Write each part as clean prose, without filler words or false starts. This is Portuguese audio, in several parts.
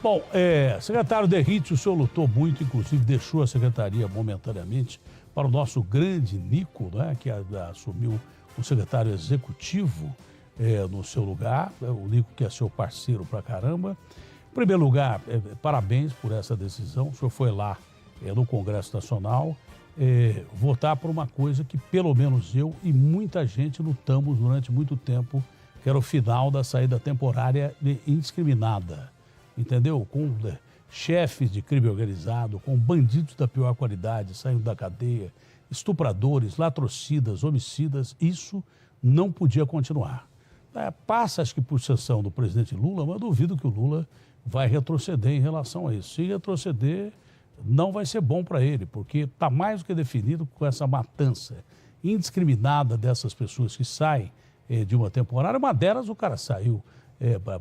Bom, secretário Derrite, o senhor lutou muito, inclusive deixou a secretaria momentaneamente para o nosso grande Nico, né, que assumiu o secretário executivo no seu lugar. O Nico, que é seu parceiro pra caramba. Em primeiro lugar, parabéns por essa decisão. O senhor foi lá no Congresso Nacional votar por uma coisa que pelo menos eu e muita gente lutamos durante muito tempo, que era o final da saída temporária indiscriminada. Entendeu? Com chefes de crime organizado, com bandidos da pior qualidade saindo da cadeia, estupradores, latrocidas, homicidas, isso não podia continuar. Passa, acho que por sanção do presidente Lula, mas duvido que o Lula vai retroceder em relação a isso. Se retroceder, não vai ser bom para ele, porque está mais do que definido com essa matança indiscriminada dessas pessoas que saem de uma temporária. Uma delas, o cara saiu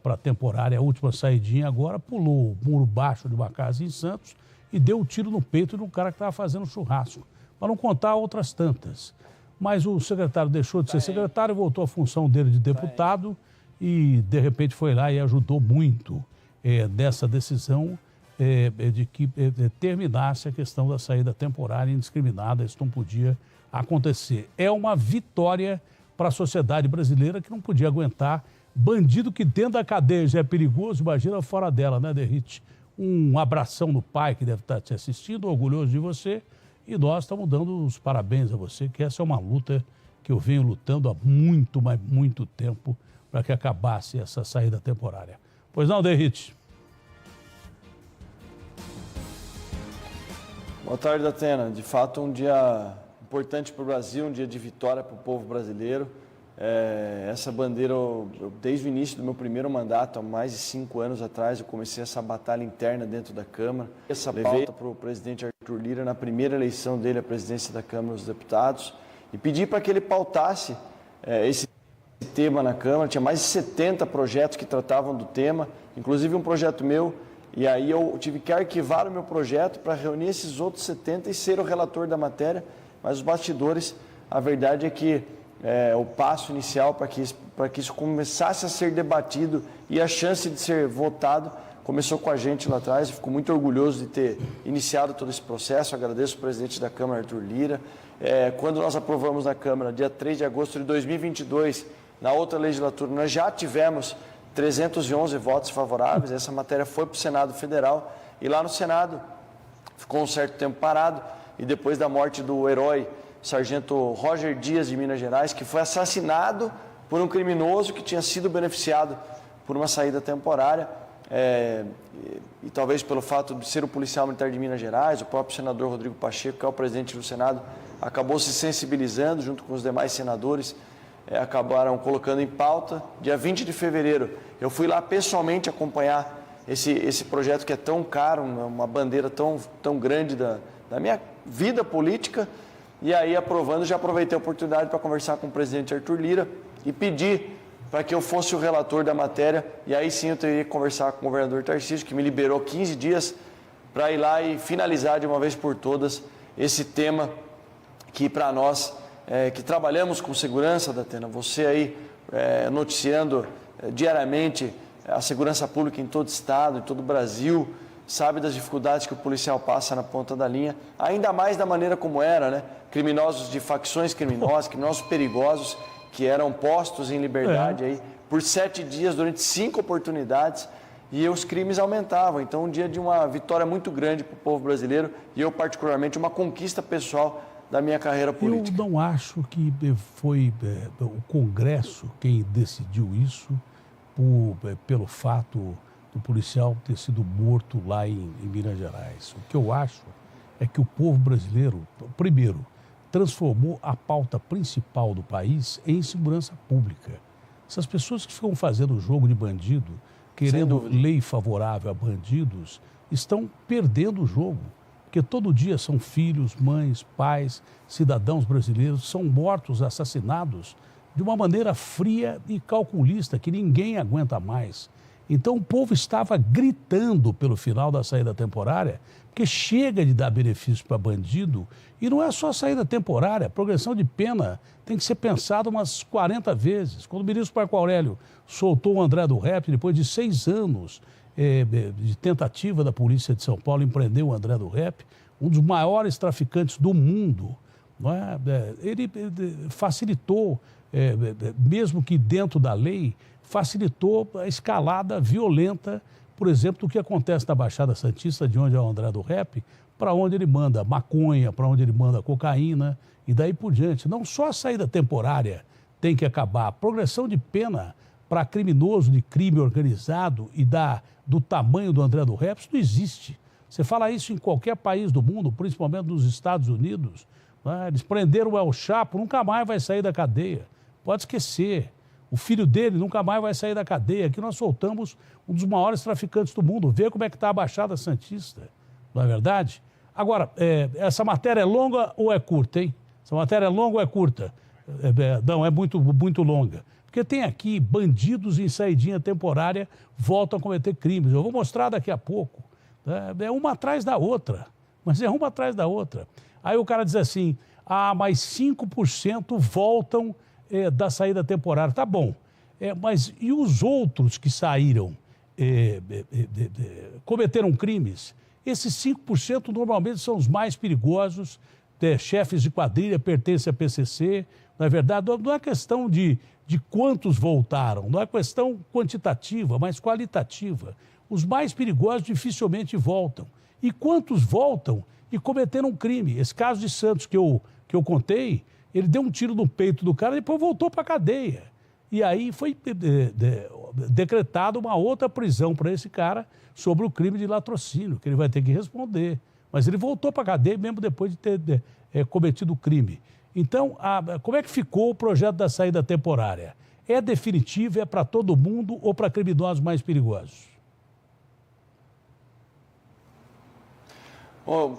para a temporária, a última saidinha agora, pulou o muro baixo de uma casa em Santos e deu um tiro no peito de um cara que estava fazendo churrasco, para não contar outras tantas. Mas o secretário deixou de ser secretário, voltou à função dele de deputado e, de repente, foi lá e ajudou muito nessa decisão de que terminasse a questão da saída temporária indiscriminada. Isso não podia acontecer. É uma vitória para a sociedade brasileira que não podia aguentar bandido que dentro da cadeia já é perigoso, imagina fora dela, né, Derrite? Um abração no pai que deve estar te assistindo, orgulhoso de você. E nós estamos dando os parabéns a você, que essa é uma luta que eu venho lutando há muito, mas muito tempo para que acabasse essa saída temporária. Pois não, Derrite? Boa tarde, Datena. De fato, um dia importante para o Brasil, um dia de vitória para o povo brasileiro. Essa bandeira, desde o início do meu primeiro mandato, há mais de 5 anos atrás, eu comecei essa batalha interna dentro da Câmara. Essa pauta para o presidente Arthur Lira na primeira eleição dele à presidência da Câmara dos Deputados e pedi para que ele pautasse esse tema na Câmara. Tinha mais de 70 projetos que tratavam do tema, inclusive um projeto meu, e aí eu tive que arquivar o meu projeto para reunir esses outros 70 e ser o relator da matéria, mas os bastidores, a verdade é que o passo inicial para que isso começasse a ser debatido e a chance de ser votado começou com a gente lá atrás. Eu fico muito orgulhoso de ter iniciado todo esse processo. Agradeço o presidente da Câmara, Arthur Lira. Quando nós aprovamos na Câmara, dia 3 de agosto de 2022, na outra legislatura, nós já tivemos 311 votos favoráveis. Essa matéria foi para o Senado Federal e lá no Senado ficou um certo tempo parado e depois da morte do herói Sargento Roger Dias, de Minas Gerais, que foi assassinado por um criminoso que tinha sido beneficiado por uma saída temporária, e talvez pelo fato de ser o policial militar de Minas Gerais, o próprio senador Rodrigo Pacheco, que é o presidente do Senado, acabou se sensibilizando junto com os demais senadores, acabaram colocando em pauta. Dia 20 de fevereiro, eu fui lá pessoalmente acompanhar esse projeto que é tão caro, uma bandeira tão grande da minha vida política. E aí, aprovando, já aproveitei a oportunidade para conversar com o presidente Arthur Lira e pedir para que eu fosse o relator da matéria. E aí sim eu teria que conversar com o governador Tarcísio, que me liberou 15 dias para ir lá e finalizar de uma vez por todas esse tema que para nós, que trabalhamos com segurança, Datena, você aí noticiando diariamente a segurança pública em todo o estado, em todo o Brasil, sabe das dificuldades que o policial passa na ponta da linha, ainda mais da maneira como era, né? Criminosos de facções criminosas, criminosos perigosos, que eram postos em liberdade aí por 7 dias, durante 5 oportunidades, e os crimes aumentavam. Então, um dia de uma vitória muito grande para o povo brasileiro, e eu, particularmente, uma conquista pessoal da minha carreira política. Eu não acho que foi o Congresso quem decidiu isso pelo fato do policial ter sido morto lá em Minas Gerais. O que eu acho é que o povo brasileiro, primeiro, transformou a pauta principal do país em segurança pública. Essas pessoas que ficam fazendo o jogo de bandido, querendo lei favorável a bandidos, estão perdendo o jogo. Porque todo dia são filhos, mães, pais, cidadãos brasileiros que são mortos, assassinados de uma maneira fria e calculista que ninguém aguenta mais. Então o povo estava gritando pelo final da saída temporária, porque chega de dar benefício para bandido, e não é só saída temporária, a progressão de pena tem que ser pensada umas 40 vezes. Quando o ministro Marco Aurélio soltou o André do Rep, depois de 6 anos de tentativa da polícia de São Paulo em prender o André do Rap, um dos maiores traficantes do mundo. Não é? Ele facilitou, mesmo que dentro da lei, facilitou a escalada violenta, por exemplo, do que acontece na Baixada Santista, de onde é o André do Rap, para onde ele manda maconha, para onde ele manda cocaína e daí por diante. Não só a saída temporária tem que acabar, a progressão de pena para criminoso de crime organizado e do tamanho do André do Rap, isso não existe. Você fala isso em qualquer país do mundo, principalmente nos Estados Unidos. Né? Eles prenderam o El Chapo, nunca mais vai sair da cadeia. Pode esquecer. O filho dele nunca mais vai sair da cadeia. Aqui nós soltamos um dos maiores traficantes do mundo. Vê como é que está a Baixada Santista. Não é verdade? Agora, essa matéria é longa ou é curta, hein? Essa matéria é longa ou é curta? Não, é muito, muito longa. Porque tem aqui bandidos em saidinha temporária voltam a cometer crimes. Eu vou mostrar daqui a pouco. É uma atrás da outra. Mas é uma atrás da outra. Aí o cara diz assim, mas 5% voltam da saída temporária. Tá bom. Mas e os outros que saíram, cometeram crimes? Esses 5% normalmente são os mais perigosos, chefes de quadrilha, pertencem à PCC. Na verdade, não é questão de quantos voltaram, não é questão quantitativa, mas qualitativa. Os mais perigosos dificilmente voltam. E quantos voltam e cometeram um crime? Esse caso de Santos que eu contei, ele deu um tiro no peito do cara e depois voltou para a cadeia. E aí foi decretada uma outra prisão para esse cara sobre o crime de latrocínio, que ele vai ter que responder. Mas ele voltou para a cadeia mesmo depois de ter cometido o crime. Então, como é que ficou o projeto da saída temporária? É definitivo, é para todo mundo ou para criminosos mais perigosos?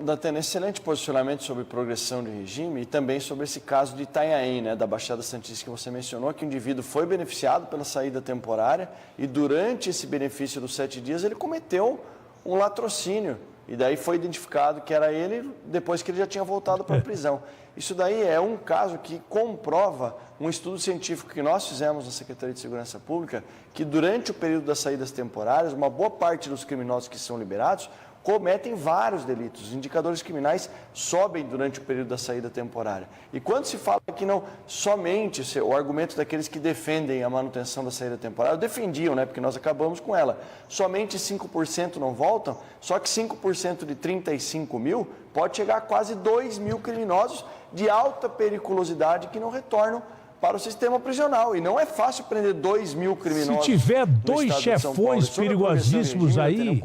Datena, excelente posicionamento sobre progressão de regime e também sobre esse caso de Itanhaém, né, da Baixada Santista que você mencionou, que o indivíduo foi beneficiado pela saída temporária e durante esse benefício dos 7 dias ele cometeu um latrocínio e daí foi identificado que era ele depois que ele já tinha voltado para a prisão. Isso daí é um caso que comprova um estudo científico que nós fizemos na Secretaria de Segurança Pública, que durante o período das saídas temporárias, uma boa parte dos criminosos que são liberados cometem vários delitos. Os indicadores criminais sobem durante o período da saída temporária. E quando se fala que não somente o argumento daqueles que defendem a manutenção da saída temporária, defendiam, né, porque nós acabamos com ela, somente 5% não voltam, só que 5% de 35 mil pode chegar a quase 2 mil criminosos de alta periculosidade que não retornam para o sistema prisional. E não é fácil prender 2 mil criminosos. Se tiver 2 chefões perigosíssimos aí,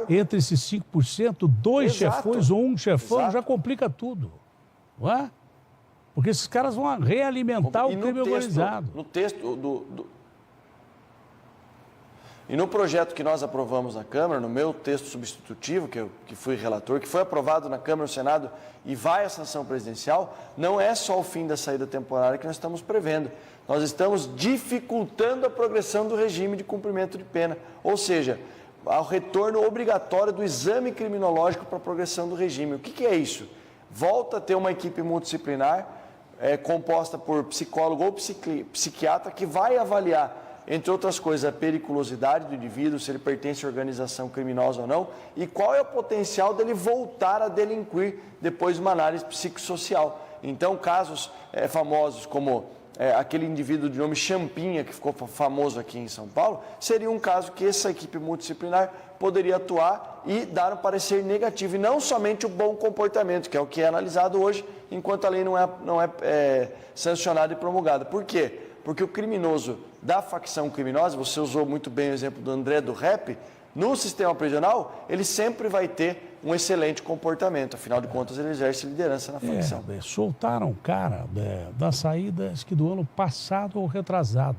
entre esses 5%, 2 chefões ou um chefão, já complica tudo. Não é? Porque esses caras vão realimentar o crime organizado. No texto E no projeto que nós aprovamos na Câmara, no meu texto substitutivo, que fui relator, que foi aprovado na Câmara e no Senado e vai à sanção presidencial, não é só o fim da saída temporária que nós estamos prevendo. Nós estamos dificultando a progressão do regime de cumprimento de pena, ou seja, ao retorno obrigatório do exame criminológico para a progressão do regime. O que é isso? Volta a ter uma equipe multidisciplinar composta por psicólogo ou psiquiatra que vai avaliar, entre outras coisas, a periculosidade do indivíduo, se ele pertence a organização criminosa ou não, e qual é o potencial dele voltar a delinquir depois de uma análise psicossocial. Então, casos famosos como aquele indivíduo de nome Champinha, que ficou famoso aqui em São Paulo, seria um caso que essa equipe multidisciplinar poderia atuar e dar um parecer negativo, e não somente o bom comportamento, que é o que é analisado hoje, enquanto a lei não é sancionada e promulgada. Por quê? Porque o criminoso da facção criminosa, você usou muito bem o exemplo do André do Rap, no sistema prisional, ele sempre vai ter um excelente comportamento. Afinal de contas, ele exerce liderança na facção. Soltaram um cara da saída, acho que do ano passado ou retrasado.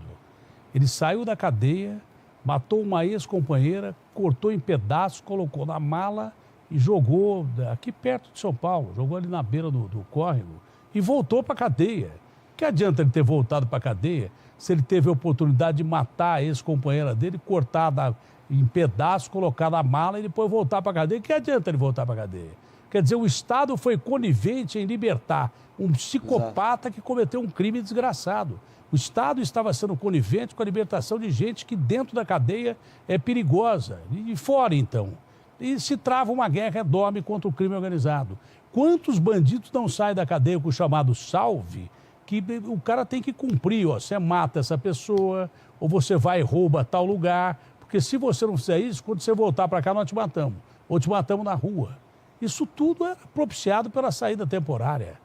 Ele saiu da cadeia, matou uma ex-companheira, cortou em pedaços, colocou na mala e jogou aqui perto de São Paulo, jogou ali na beira do córrego e voltou para a cadeia. Que adianta ele ter voltado para a cadeia se ele teve a oportunidade de matar a ex-companheira dele, cortar em pedaços, colocar na mala e depois voltar para a cadeia? Que adianta ele voltar para a cadeia? Quer dizer, o Estado foi conivente em libertar um psicopata que cometeu um crime desgraçado. O Estado estava sendo conivente com a libertação de gente que dentro da cadeia é perigosa. E fora, então. E se trava uma guerra enorme contra o crime organizado. Quantos bandidos não saem da cadeia com o chamado salve, que o cara tem que cumprir, ó, você mata essa pessoa, ou você vai e rouba tal lugar, porque se você não fizer isso, quando você voltar para cá, nós te matamos, ou te matamos na rua. Isso tudo é propiciado pela saída temporária.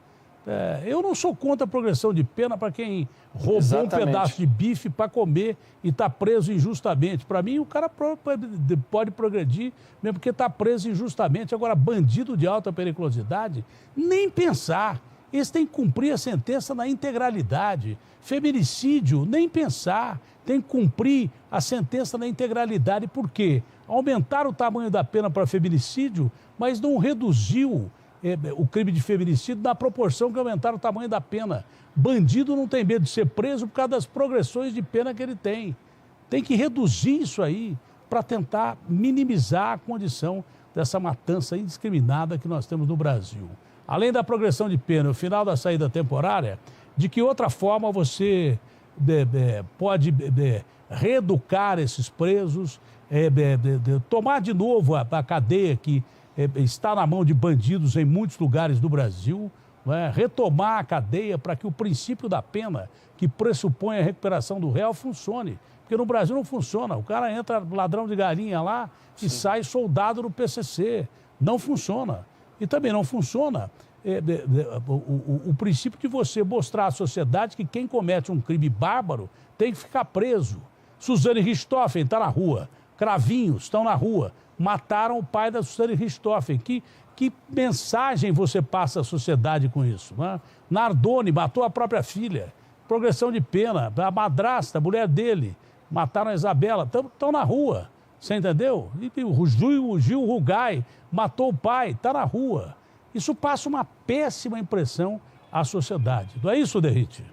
Eu não sou contra a progressão de pena para quem roubou um pedaço de bife para comer e está preso injustamente. Para mim, o cara pode progredir mesmo porque está preso injustamente. Agora, bandido de alta periculosidade, nem pensar. Eles têm que cumprir a sentença na integralidade. Feminicídio, nem pensar. Tem que cumprir a sentença na integralidade. Por quê? Aumentaram o tamanho da pena para feminicídio, mas não reduziu o crime de feminicídio na proporção que aumentaram o tamanho da pena. Bandido não tem medo de ser preso por causa das progressões de pena que ele tem. Tem que reduzir isso aí para tentar minimizar a condição dessa matança indiscriminada que nós temos no Brasil. Além da progressão de pena, o final da saída temporária, de que outra forma você pode reeducar esses presos, tomar de novo a cadeia que está na mão de bandidos em muitos lugares do Brasil, retomar a cadeia para que o princípio da pena, que pressupõe a recuperação do réu, funcione. Porque no Brasil não funciona. O cara entra ladrão de galinha lá e sai soldado no PCC. Não funciona. E também não funciona o princípio de você mostrar à sociedade que quem comete um crime bárbaro tem que ficar preso. Suzane Richthofen está na rua. Cravinhos estão na rua. Mataram o pai da Suzane Richthofen. Que mensagem você passa à sociedade com isso? Né? Nardoni matou a própria filha. Progressão de pena. A madrasta, a mulher dele. Mataram a Isabela. Estão na rua. Você entendeu? E o Gil Rugai matou o pai. Está na rua. Isso passa uma péssima impressão à sociedade. Não é isso, Derrite?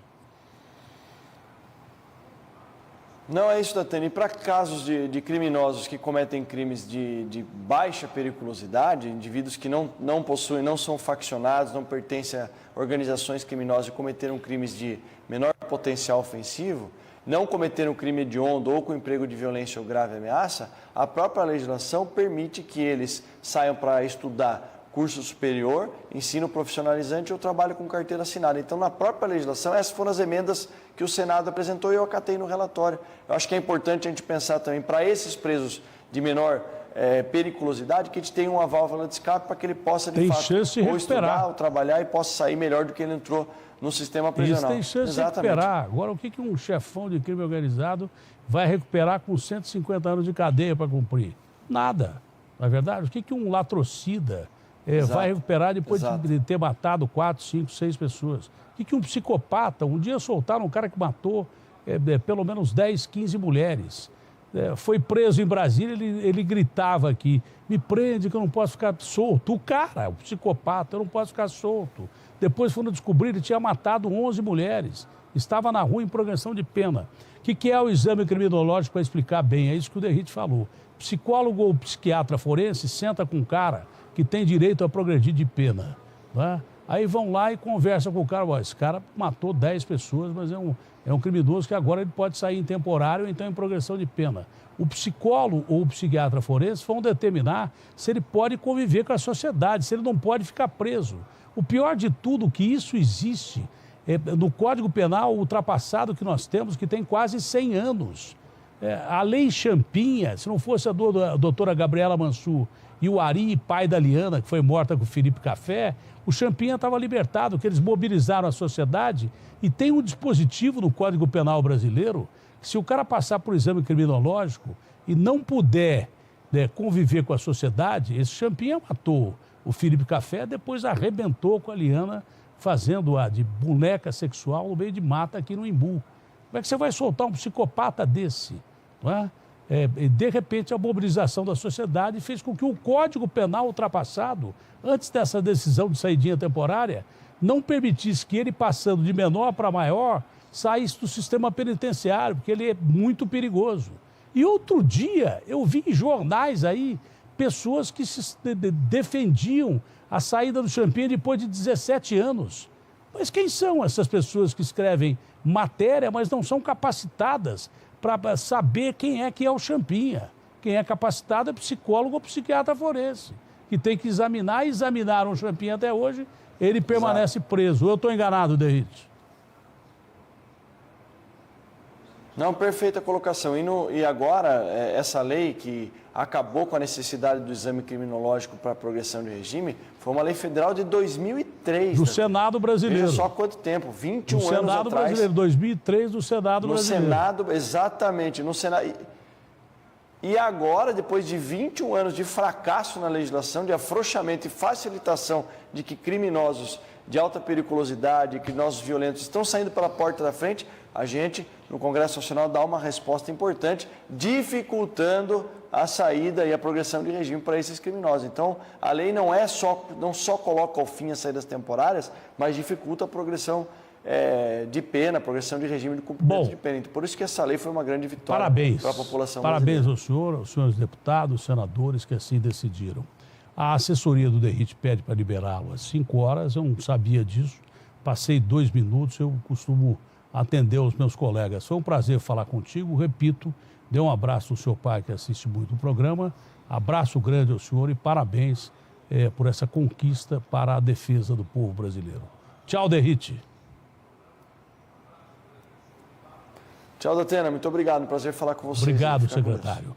Não é isso, Datena. E para casos de criminosos que cometem crimes de baixa periculosidade, indivíduos que não possuem, não são faccionados, não pertencem a organizações criminosas e cometeram crimes de menor potencial ofensivo, não cometeram crime hediondo ou com emprego de violência ou grave ameaça, a própria legislação permite que eles saiam para estudar curso superior, ensino profissionalizante ou trabalho com carteira assinada. Então, na própria legislação, essas foram as emendas que o Senado apresentou e eu acatei no relatório. Eu acho que é importante a gente pensar também para esses presos de menor periculosidade, que a gente tenha uma válvula de escape para que ele possa, de fato, ou estudar ou trabalhar e possa sair melhor do que ele entrou no sistema prisional. Isso tem chance de recuperar. Agora, o que um chefão de crime organizado vai recuperar com 150 anos de cadeia para cumprir? Nada. Não é verdade? O que um latrocida vai recuperar depois de ter matado 4, 5, 6 pessoas? O que um psicopata, um dia soltaram um cara que matou pelo menos 10, 15 mulheres. Foi preso em Brasília, ele gritava aqui, me prende que eu não posso ficar solto. O cara, o psicopata, eu não posso ficar solto. Depois foram descobrir, ele tinha matado 11 mulheres. Estava na rua em progressão de pena. O que é o exame criminológico para explicar bem? É isso que o Derrite falou. Psicólogo ou psiquiatra forense senta com um cara que tem direito a progredir de pena. Né? Aí vão lá e conversam com o cara. Esse cara matou 10 pessoas, mas é um criminoso que agora ele pode sair em temporário ou então em progressão de pena. O psicólogo ou o psiquiatra forense vão determinar se ele pode conviver com a sociedade, se ele não pode ficar preso. O pior de tudo que isso existe no Código Penal ultrapassado que nós temos, que tem quase 100 anos. A lei Champinha, se não fosse a doutora Gabriela Mansur e o Ari, pai da Liana, que foi morta com o Felipe Café, o Champinha estava libertado, que eles mobilizaram a sociedade e tem um dispositivo no Código Penal brasileiro que se o cara passar por exame criminológico e não puder conviver com a sociedade, esse Champinha matou o Felipe Café, depois arrebentou com a Liana, fazendo-a de boneca sexual no meio de mata aqui no Imbu. Como é que você vai soltar um psicopata desse? Não é? De repente, a mobilização da sociedade fez com que o Código Penal ultrapassado, antes dessa decisão de saidinha temporária, não permitisse que ele, passando de menor para maior, saísse do sistema penitenciário, porque ele é muito perigoso. E outro dia, eu vi em jornais aí pessoas que defendiam a saída do Champinha depois de 17 anos. Mas quem são essas pessoas que escrevem matéria, mas não são capacitadas para saber quem é que é o Champinha? Quem é capacitado é psicólogo ou psiquiatra forense, que tem que examinar e examinaram o Champinha até hoje, ele permanece preso. Eu estou enganado, Derrite? Não, perfeita colocação. E agora, essa lei que acabou com a necessidade do exame criminológico para progressão de regime, foi uma lei federal de 2003. Do Senado brasileiro. Veja só quanto tempo, 21 anos atrás. Do Senado brasileiro, 2003, do Senado brasileiro. No Senado, exatamente, no Senado. E agora, depois de 21 anos de fracasso na legislação, de afrouxamento e facilitação de que criminosos de alta periculosidade, criminosos violentos estão saindo pela porta da frente, a gente, no Congresso Nacional, dá uma resposta importante, dificultando a saída e a progressão de regime para esses criminosos. Então, a lei não só coloca ao fim as saídas temporárias, mas dificulta a progressão de pena, a progressão de regime de cumprimento de pena. Então, por isso que essa lei foi uma grande vitória para a população brasileira. Parabéns ao senhor, aos senhores deputados, senadores que assim decidiram. A assessoria do Derrite pede para liberá-lo às 5 horas, eu não sabia disso, passei 2 minutos, eu costumo atender os meus colegas. Foi um prazer falar contigo, repito, dê um abraço ao seu pai que assiste muito o programa, abraço grande ao senhor e parabéns por essa conquista para a defesa do povo brasileiro. Tchau, Derrite. Tchau, Datena, muito obrigado, prazer falar com você. Obrigado, secretário.